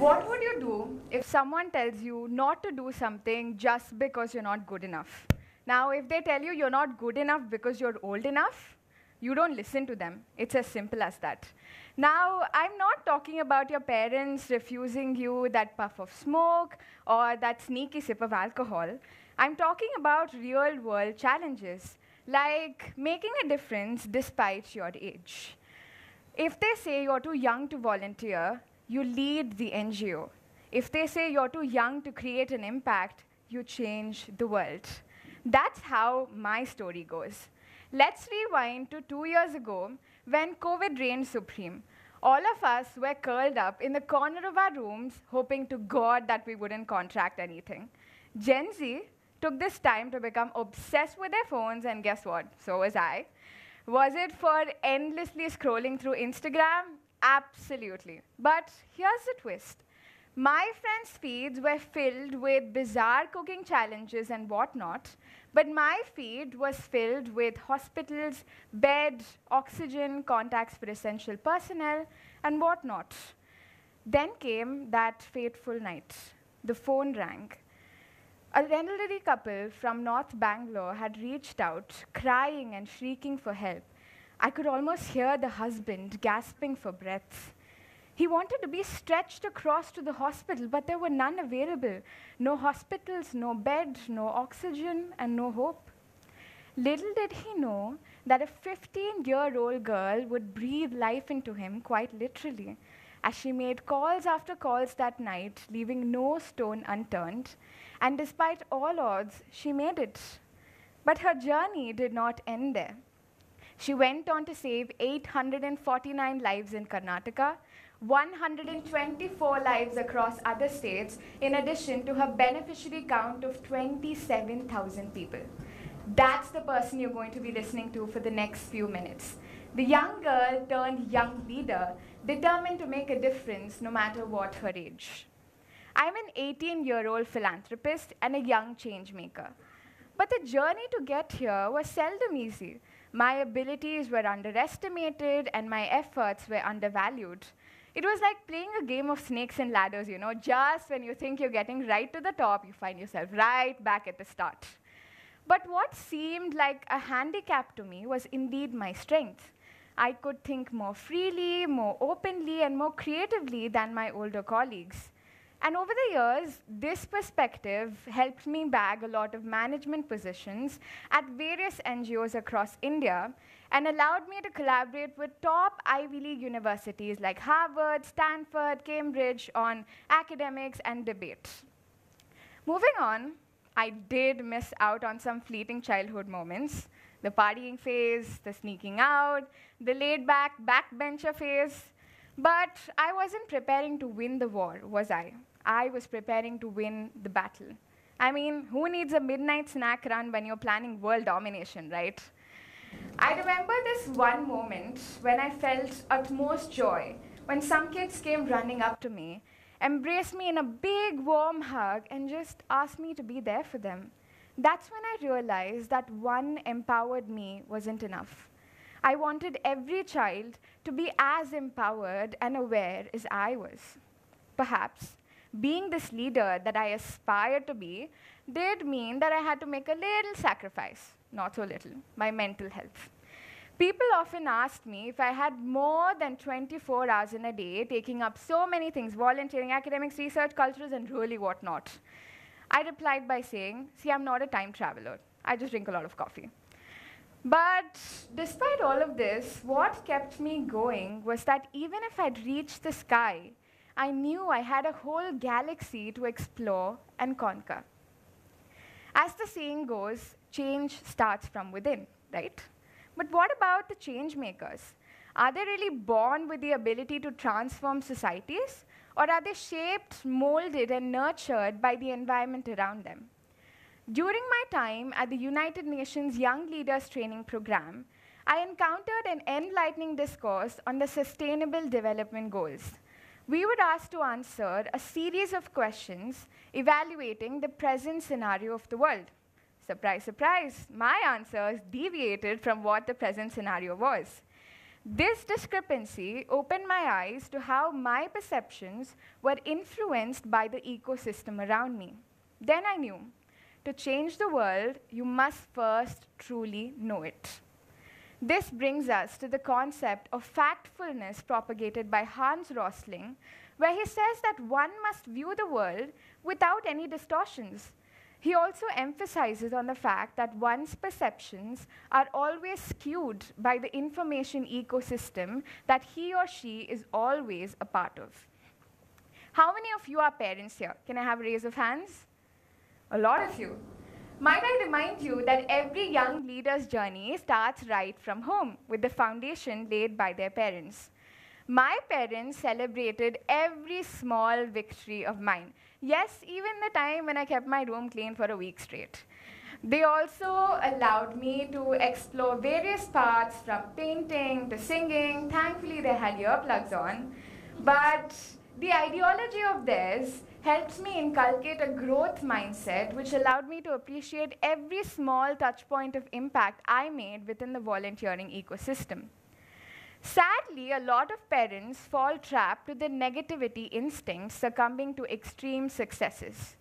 What would you do if someone tells you not to do something just because you're not good enough? Now, if they tell you you're not good enough because you're old enough, you don't listen to them. It's as simple as that. Now, I'm not talking about your parents refusing you that puff of smoke or that sneaky sip of alcohol. I'm talking about real world challenges, like making a difference despite your age. If they say you're too young to volunteer, you lead the NGO. If they say you're too young to create an impact, you change the world. That's how my story goes. Let's rewind to 2 years ago when COVID reigned supreme. All of us were curled up in the corner of our rooms, hoping to God that we wouldn't contract anything. Gen Z took this time to become obsessed with their phones, and guess what? So was I. Was it for endlessly scrolling through Instagram? Absolutely. But here's the twist. My friends' feeds were filled with bizarre cooking challenges and whatnot, but my feed was filled with hospitals, bed, oxygen, contacts for essential personnel, and whatnot. Then came that fateful night. The phone rang. A elderly couple from North Bangalore had reached out, crying and shrieking for help. I could almost hear the husband gasping for breath. He wanted to be stretched across to the hospital, but there were none available. No hospitals, no bed, no oxygen, and no hope. Little did he know that a 15-year-old girl would breathe life into him quite literally, as she made calls after calls that night, leaving no stone unturned. And despite all odds, she made it. But her journey did not end there. She went on to save 849 lives in Karnataka, 124 lives across other states, in addition to her beneficiary count of 27,000 people. That's the person you're going to be listening to for the next few minutes. The young girl turned young leader, determined to make a difference no matter what her age. I'm an 18-year-old philanthropist and a young change maker. But the journey to get here was seldom easy. My abilities were underestimated and my efforts were undervalued. It was like playing a game of snakes and ladders, just when you think you're getting right to the top, you find yourself right back at the start. But what seemed like a handicap to me was indeed my strength. I could think more freely, more openly, and more creatively than my older colleagues. And over the years, this perspective helped me bag a lot of management positions at various NGOs across India and allowed me to collaborate with top Ivy League universities like Harvard, Stanford, Cambridge on academics and debate. Moving on, I did miss out on some fleeting childhood moments. The partying phase, the sneaking out, the laid-back backbencher phase. But I wasn't preparing to win the war, was I? I was preparing to win the battle. I mean, who needs a midnight snack run when you're planning world domination, right? I remember this one moment when I felt utmost joy when some kids came running up to me, embraced me in a big warm hug, and just asked me to be there for them. That's when I realized that one empowered me wasn't enough. I wanted every child to be as empowered and aware as I was. Perhaps being this leader that I aspired to be did mean that I had to make a little sacrifice, not so little, my mental health. People often asked me if I had more than 24 hours in a day, taking up so many things, volunteering, academics, research, cultures, and really whatnot. I replied by saying, see, I'm not a time traveler. I just drink a lot of coffee. But despite all of this, what kept me going was that even if I'd reached the sky, I knew I had a whole galaxy to explore and conquer. As the saying goes, change starts from within, right? But what about the change makers? Are they really born with the ability to transform societies? Or are they shaped, molded, and nurtured by the environment around them? During my time at the United Nations Young Leaders Training Program, I encountered an enlightening discourse on the Sustainable Development Goals. We were asked to answer a series of questions evaluating the present scenario of the world. Surprise, surprise, my answers deviated from what the present scenario was. This discrepancy opened my eyes to how my perceptions were influenced by the ecosystem around me. Then I knew, to change the world, you must first truly know it. This brings us to the concept of factfulness propagated by Hans Rosling, where he says that one must view the world without any distortions. He also emphasizes on the fact that one's perceptions are always skewed by the information ecosystem that he or she is always a part of. How many of you are parents here? Can I have a raise of hands? A lot of you. Might I remind you that every young leader's journey starts right from home, with the foundation laid by their parents. My parents celebrated every small victory of mine. Yes, even the time when I kept my room clean for a week straight. They also allowed me to explore various paths from painting to singing. Thankfully, they had earplugs on. But the ideology of theirs helped me inculcate a growth mindset which allowed me to appreciate every small touch point of impact I made within the volunteering ecosystem. Sadly, a lot of parents fall trapped to the negativity instinct, succumbing to extreme successes.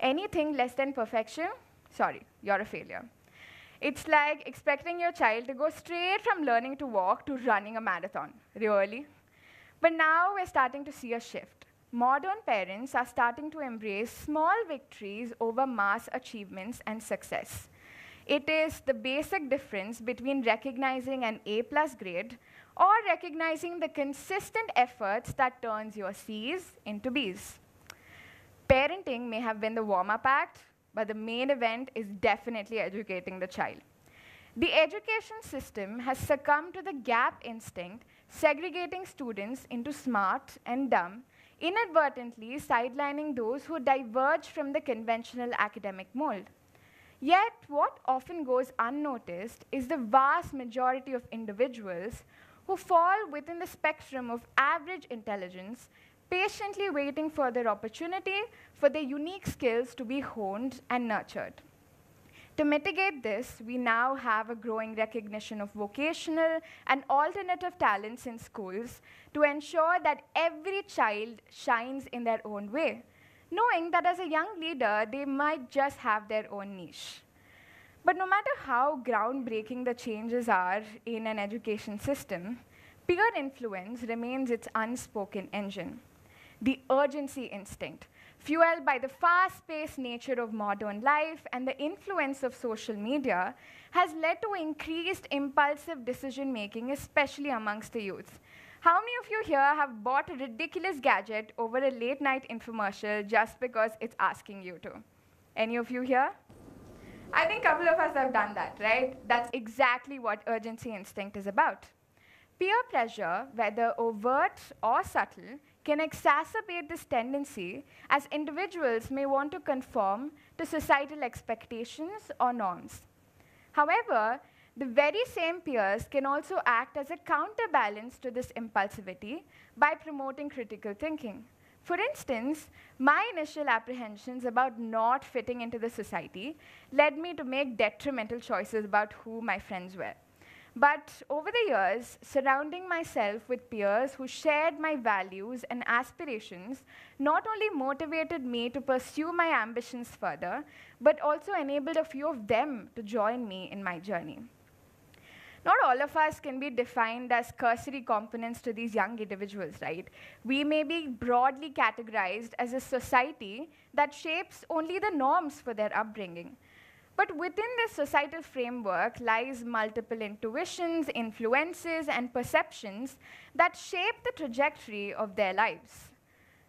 Anything less than perfection, sorry, you're a failure. It's like expecting your child to go straight from learning to walk to running a marathon. Really? But now we're starting to see a shift. Modern parents are starting to embrace small victories over mass achievements and success. It is the basic difference between recognizing an A+ grade or recognizing the consistent efforts that turns your C's into B's. Parenting may have been the warm-up act, but the main event is definitely educating the child. The education system has succumbed to the gap instinct, segregating students into smart and dumb, inadvertently sidelining those who diverge from the conventional academic mold. Yet, what often goes unnoticed is the vast majority of individuals who fall within the spectrum of average intelligence, patiently waiting for their opportunity for their unique skills to be honed and nurtured. To mitigate this, we now have a growing recognition of vocational and alternative talents in schools to ensure that every child shines in their own way, knowing that as a young leader, they might just have their own niche. But no matter how groundbreaking the changes are in an education system, peer influence remains its unspoken engine. The urgency instinct, fueled by the fast-paced nature of modern life and the influence of social media, has led to increased impulsive decision-making, especially amongst the youth. How many of you here have bought a ridiculous gadget over a late-night infomercial just because it's asking you to? Any of you here? I think a couple of us have done that, right? That's exactly what urgency instinct is about. Peer pressure, whether overt or subtle, can exacerbate this tendency as individuals may want to conform to societal expectations or norms. However, the very same peers can also act as a counterbalance to this impulsivity by promoting critical thinking. For instance, my initial apprehensions about not fitting into the society led me to make detrimental choices about who my friends were. But over the years, surrounding myself with peers who shared my values and aspirations not only motivated me to pursue my ambitions further, but also enabled a few of them to join me in my journey. Not all of us can be defined as cursory components to these young individuals, right? We may be broadly categorized as a society that shapes only the norms for their upbringing. But within this societal framework lies multiple intuitions, influences, and perceptions that shape the trajectory of their lives.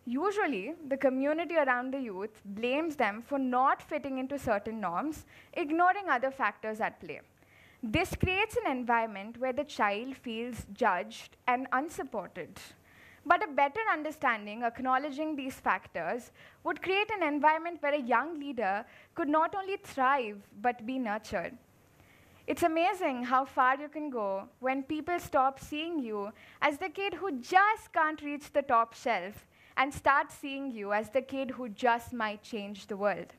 Usually, the community around the youth blames them for not fitting into certain norms, ignoring other factors at play. This creates an environment where the child feels judged and unsupported. But a better understanding, acknowledging these factors, would create an environment where a young leader could not only thrive, but be nurtured. It's amazing how far you can go when people stop seeing you as the kid who just can't reach the top shelf and start seeing you as the kid who just might change the world.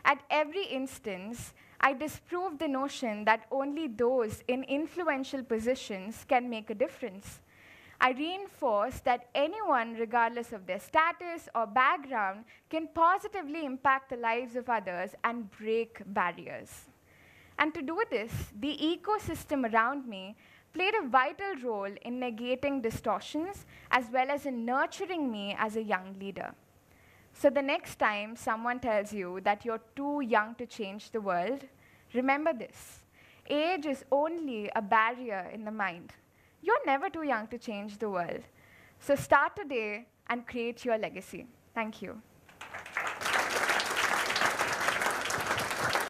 At every instance, I disproved the notion that only those in influential positions can make a difference. I reinforced that anyone, regardless of their status or background, can positively impact the lives of others and break barriers. And to do this, the ecosystem around me played a vital role in negating distortions as well as in nurturing me as a young leader. So the next time someone tells you that you're too young to change the world, remember this. Age is only a barrier in the mind. You're never too young to change the world. So start today and create your legacy. Thank you.